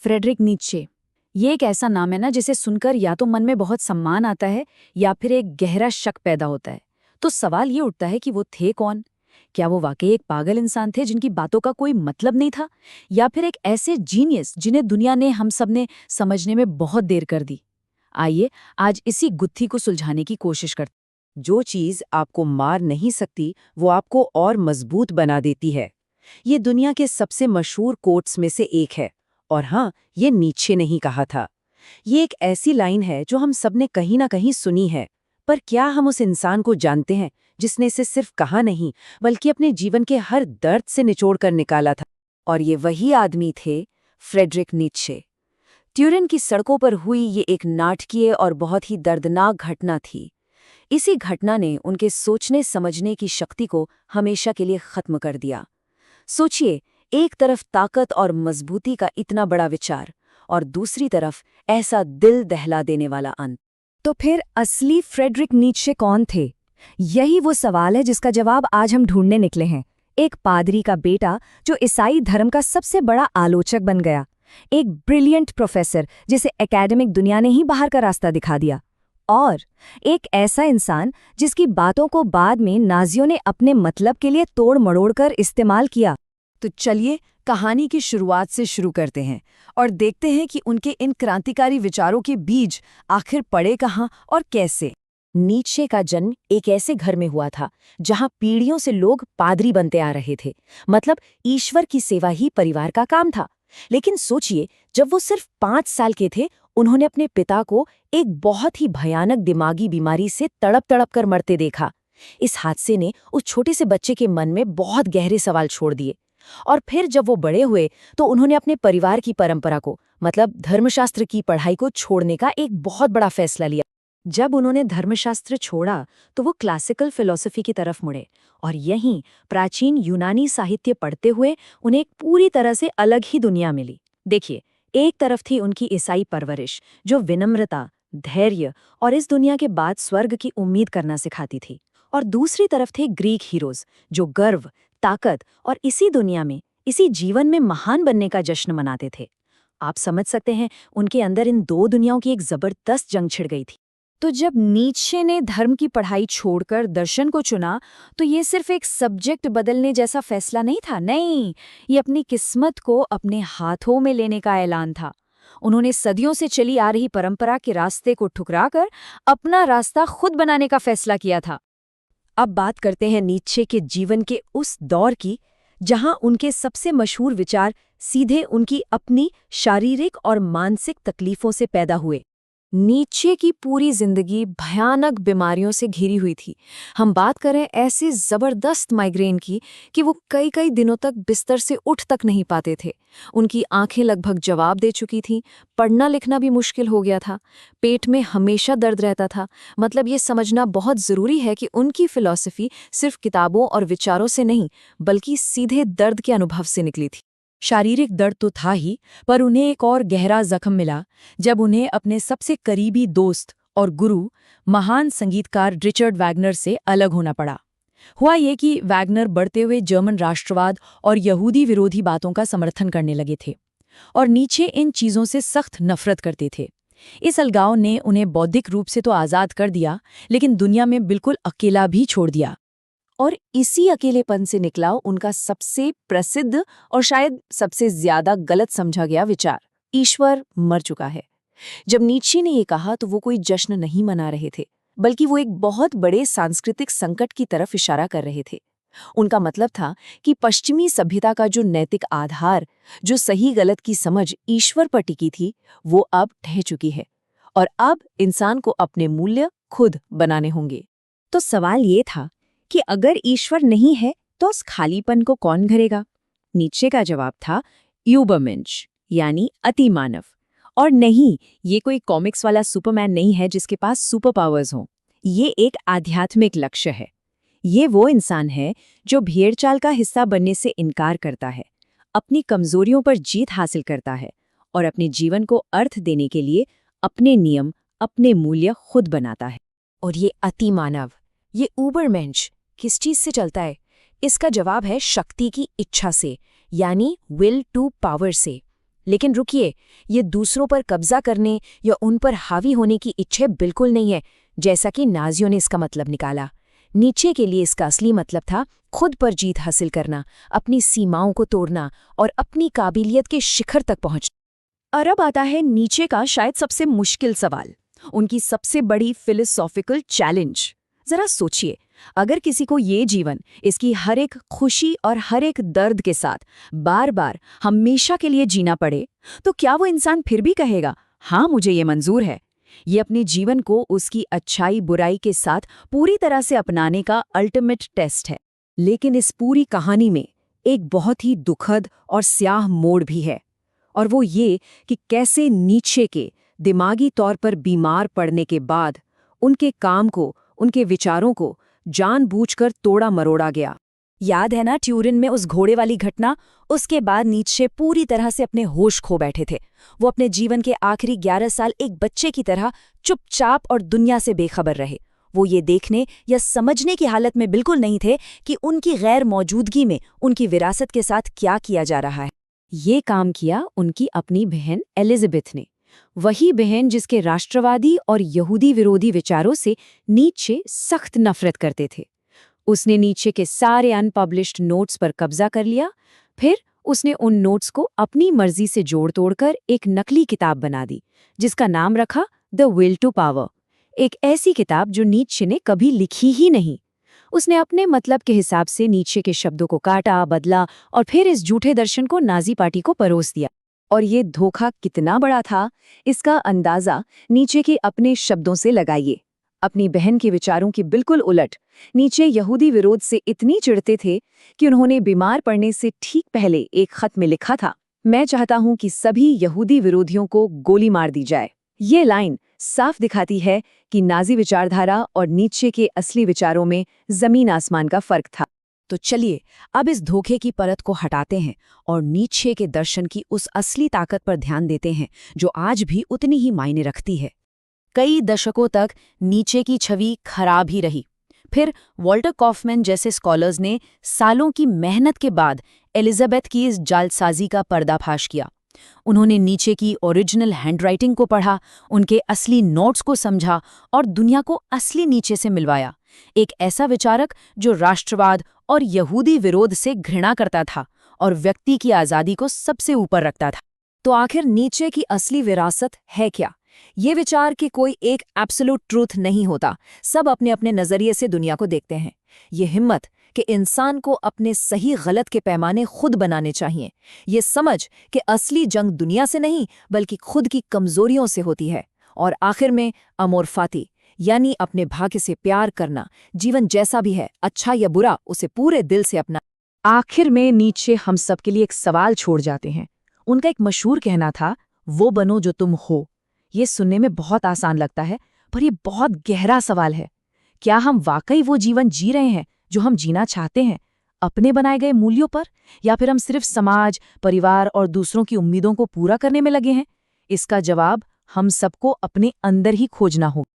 Frederick Nietzsche. ये एक ऐसा नाम है ना जिसे सुनकर या तो मन में बहुत सम्मान आता है या फिर एक गहरा शक पैदा होता है। तो सवाल ये उठता है कि वो थे कौन? क्या वो वाकई एक पागल इंसान थे जिनकी बातों का कोई मतलब नहीं था, या फिर एक ऐसे जीनियस जिन्हें दुनिया ने हम सब ने समझने में बहुत देर कर दी? आइए आज इसी गुत्थी को सुलझाने की कोशिश करते जो चीज आपको मार नहीं सकती वो आपको और मजबूत बना देती है। ये दुनिया के सबसे मशहूर कोट्स में से एक है। और हाँ, ये नीत्शे ने ही कहा था। ये एक ऐसी लाइन है जो हम सबने कहीं ना कहीं सुनी है, पर क्या हम उस इंसान को जानते हैं जिसने इसे सिर्फ कहा नहीं बल्कि अपने जीवन के हर दर्द से निचोड़ कर निकाला था? और ये वही आदमी थे, फ्रेडरिक नीत्शे। ट्यूरिन की सड़कों पर हुई ये एक नाटकीय और बहुत ही दर्दनाक घटना थी। इसी घटना ने उनके सोचने समझने की शक्ति को हमेशा के लिए खत्म कर दिया। सोचिए, एक तरफ ताकत और मजबूती का इतना बड़ा विचार और दूसरी तरफ ऐसा दिल दहला देने वाला अंत। तो फिर असली फ्रेडरिक नीत्शे कौन थे? यही वो सवाल है जिसका जवाब आज हम ढूंढने निकले हैं। एक पादरी का बेटा जो ईसाई धर्म का सबसे बड़ा आलोचक बन गया, एक ब्रिलियंट प्रोफेसर जिसे एकेडमिक दुनिया ने ही बाहर का रास्ता दिखा दिया, और एक ऐसा इंसान जिसकी बातों को बाद में नाजियों ने अपने मतलब के लिए तोड़ मड़ोड़ कर इस्तेमाल किया। तो चलिए कहानी की शुरुआत से शुरू करते हैं और देखते हैं कि उनके इन क्रांतिकारी विचारों के बीज आखिर पड़े कहाँ और कैसे। नीत्शे का जन्म एक ऐसे घर में हुआ था जहां पीढ़ियों से लोग पादरी बनते आ रहे थे। मतलब ईश्वर की सेवा ही परिवार का काम था। लेकिन सोचिए, जब वो सिर्फ 5 साल के थे, उन्होंने अपने पिता को एक बहुत ही भयानक दिमागी बीमारी से तड़प तड़प कर मरते देखा। इस हादसे ने उस छोटे से बच्चे के मन में बहुत गहरे सवाल छोड़ दिए। और फिर जब वो बड़े हुए तो उन्होंने अपने परिवार की परंपरा को, मतलब धर्मशास्त्र की पढ़ाई को छोड़ने का एक बहुत बड़ा फैसला लिया। जब उन्होंने धर्मशास्त्र छोड़ा तो वो क्लासिकल फिलॉसफी की तरफ मुड़े, और यहीं प्राचीन यूनानी साहित्य पढ़ते हुए उन्हें एक पूरी तरह से अलग ही दुनिया मिली। देखिए, एक तरफ थी उनकी ईसाई परवरिश जो विनम्रता, धैर्य और इस दुनिया के बाद स्वर्ग की उम्मीद करना सिखाती थी, और दूसरी तरफ थे ग्रीक हीरोज जो गर्व, ताकत और इसी दुनिया में, इसी जीवन में महान बनने का जश्न मनाते थे। आप समझ सकते हैं, उनके अंदर इन दो दुनियाओं की एक जबरदस्त जंग छिड़ गई थी। तो जब नीत्शे ने धर्म की पढ़ाई छोड़कर दर्शन को चुना, तो ये सिर्फ एक सब्जेक्ट बदलने जैसा फैसला नहीं था। नहीं, ये अपनी किस्मत को अपने हाथों में लेने का ऐलान था। उन्होंने सदियों से चली आ रही परंपरा के रास्ते को ठुकराकर अपना रास्ता खुद बनाने का फैसला किया था। अब बात करते हैं नीत्शे के जीवन के उस दौर की जहां उनके सबसे मशहूर विचार सीधे उनकी अपनी शारीरिक और मानसिक तकलीफों से पैदा हुए। नीत्शे की पूरी जिंदगी भयानक बीमारियों से घिरी हुई थी। हम बात करें ऐसे जबरदस्त माइग्रेन की कि वो कई कई दिनों तक बिस्तर से उठ तक नहीं पाते थे। उनकी आंखें लगभग जवाब दे चुकी थीं, पढ़ना लिखना भी मुश्किल हो गया था, पेट में हमेशा दर्द रहता था। मतलब ये समझना बहुत जरूरी है कि उनकी फिलॉसफी सिर्फ किताबों और विचारों से नहीं, बल्कि सीधे दर्द के अनुभव से निकली थी। शारीरिक दर्द तो था ही, पर उन्हें एक और गहरा जख्म मिला जब उन्हें अपने सबसे करीबी दोस्त और गुरु, महान संगीतकार रिचर्ड वैगनर से अलग होना पड़ा। हुआ ये कि वैगनर बढ़ते हुए जर्मन राष्ट्रवाद और यहूदी विरोधी बातों का समर्थन करने लगे थे, और नीत्शे इन चीज़ों से सख्त नफरत करते थे। इस अलगाव ने उन्हें बौद्धिक रूप से तो आज़ाद कर दिया, लेकिन दुनिया में बिल्कुल अकेला भी छोड़ दिया। और इसी अकेलेपन से निकला उनका सबसे प्रसिद्ध और शायद सबसे ज्यादा गलत समझा गया विचार, ईश्वर मर चुका है। जब नीत्शे ने ये कहा तो वो कोई जश्न नहीं मना रहे थे, बल्कि वो एक बहुत बड़े सांस्कृतिक संकट की तरफ इशारा कर रहे थे। उनका मतलब था कि पश्चिमी सभ्यता का जो नैतिक आधार, जो सही गलत की समझ ईश्वर पर टिकी थी, वो अब ढह चुकी है, और अब इंसान को अपने मूल्य खुद बनाने होंगे। तो सवाल ये था कि अगर ईश्वर नहीं है तो उस खालीपन को कौन भरेगा? नीत्शे का जवाब था यूबरमेंश, यानी अतिमानव। और नहीं, ये कोई कॉमिक्स वाला सुपरमैन नहीं है जिसके पास सुपर पावर्स हों। ये एक आध्यात्मिक लक्ष्य है। ये वो इंसान है जो भेड़चाल का हिस्सा बनने से इनकार करता है, अपनी कमजोरियों पर जीत हासिल करता है और अपने जीवन को अर्थ देने के लिए अपने नियम, अपने मूल्य खुद बनाता है। और ये अतिमानव, ये ऊबरमेंश किस चीज से चलता है? इसका जवाब है शक्ति की इच्छा से, यानी विल टू पावर से। लेकिन रुकिए, ये दूसरों पर कब्जा करने या उन पर हावी होने की इच्छा बिल्कुल नहीं है, जैसा कि नाजियों ने इसका मतलब निकाला। नीचे के लिए इसका असली मतलब था खुद पर जीत हासिल करना, अपनी सीमाओं को तोड़ना और अपनी काबिलियत के शिखर तक पहुंचना। और अब आता है नीचे का शायद सबसे मुश्किल सवाल, उनकी सबसे बड़ी फिलोसॉफिकल चैलेंज। जरा सोचिए, अगर किसी को ये जीवन, इसकी हर एक खुशी और हर एक दर्द के साथ बार बार हमेशा के लिए जीना पड़े, तो क्या वो इंसान फिर भी कहेगा, हाँ मुझे ये मंजूर है? ये अपने जीवन को उसकी अच्छाई बुराई के साथ पूरी तरह से अपनाने का अल्टीमेट टेस्ट है। लेकिन इस पूरी कहानी में एक बहुत ही दुखद और स्याह मोड़ भी है, और वो ये कि कैसे नीचे के दिमागी तौर पर बीमार पड़ने के बाद उनके काम को, उनके विचारों को जानबूझकर तोड़ा मरोड़ा गया। याद है ना ट्यूरिन में उस घोड़े वाली घटना? उसके बाद नीत्शे पूरी तरह से अपने होश खो बैठे थे। वो अपने जीवन के आखिरी 11 साल एक बच्चे की तरह चुपचाप और दुनिया से बेखबर रहे। वो ये देखने या समझने की हालत में बिल्कुल नहीं थे कि उनकी गैर मौजूदगी में उनकी विरासत के साथ क्या किया जा रहा है। ये काम किया उनकी अपनी बहन एलिजाबेथ ने, वही बहन जिसके राष्ट्रवादी और यहूदी विरोधी विचारों से नीत्शे सख्त नफरत करते थे। उसने नीत्शे के सारे अनपब्लिश्ड नोट्स पर कब्जा कर लिया। फिर उसने उन नोट्स को अपनी मर्जी से जोड़ तोड़कर एक नकली किताब बना दी, जिसका नाम रखा द विल टू पावर। एक ऐसी किताब जो नीत्शे ने कभी लिखी ही नहीं। उसने अपने मतलब के हिसाब से नीत्शे के शब्दों को काटा, बदला और फिर इस झूठे दर्शन को नाजी पार्टी को परोस दिया। और ये धोखा कितना बड़ा था, इसका अंदाजा नीत्शे के अपने शब्दों से लगाइए। अपनी बहन के विचारों की बिल्कुल उलट, नीत्शे यहूदी विरोध से इतनी चिढ़ते थे कि उन्होंने बीमार पड़ने से ठीक पहले एक खत में लिखा था, मैं चाहता हूं कि सभी यहूदी विरोधियों को गोली मार दी जाए। ये लाइन साफ दिखाती है कि नाजी विचारधारा और नीत्शे के असली विचारों में जमीन आसमान का फर्क था। तो चलिए अब इस धोखे की परत को हटाते हैं और नीत्शे के दर्शन की उस असली ताकत पर ध्यान देते हैं जो आज भी उतनी ही मायने रखती है। कई दशकों तक नीत्शे की छवि खराब ही रही। फिर वॉल्टर कॉफमैन जैसे स्कॉलर्स ने सालों की मेहनत के बाद एलिजाबेथ की इस जालसाजी का पर्दाफाश किया। उन्होंने नीत्शे की ओरिजिनल हैंडराइटिंग को पढ़ा, उनके असली नोट्स को समझा और दुनिया को असली नीत्शे से मिलवाया। एक ऐसा विचारक जो राष्ट्रवाद और यहूदी विरोध से घृणा करता था और व्यक्ति की आज़ादी को सबसे ऊपर रखता था। तो आखिर नीत्शे की असली विरासत है क्या? ये विचार कि कोई एक एब्सोल्यूट ट्रूथ नहीं होता, सब अपने अपने नजरिए से दुनिया को देखते हैं। ये हिम्मत कि इंसान को अपने सही गलत के पैमाने खुद बनाने चाहिए। ये समझ कि असली जंग दुनिया से नहीं बल्कि खुद की कमजोरियों से होती है। और आखिर में अमोर फाती, यानी अपने भाग्य से प्यार करना। जीवन जैसा भी है, अच्छा या बुरा, उसे पूरे दिल से अपना। आखिर में नीत्शे हम सब के लिए एक सवाल छोड़ जाते हैं। उनका एक मशहूर कहना था, वो बनो जो तुम हो। ये सुनने में बहुत आसान लगता है, पर ये बहुत गहरा सवाल है। क्या हम वाकई वो जीवन जी रहे हैं जो हम जीना चाहते हैं, अपने बनाए गए मूल्यों पर, या फिर हम सिर्फ समाज, परिवार और दूसरों की उम्मीदों को पूरा करने में लगे हैं? इसका जवाब हम सबको अपने अंदर ही खोजना होगा।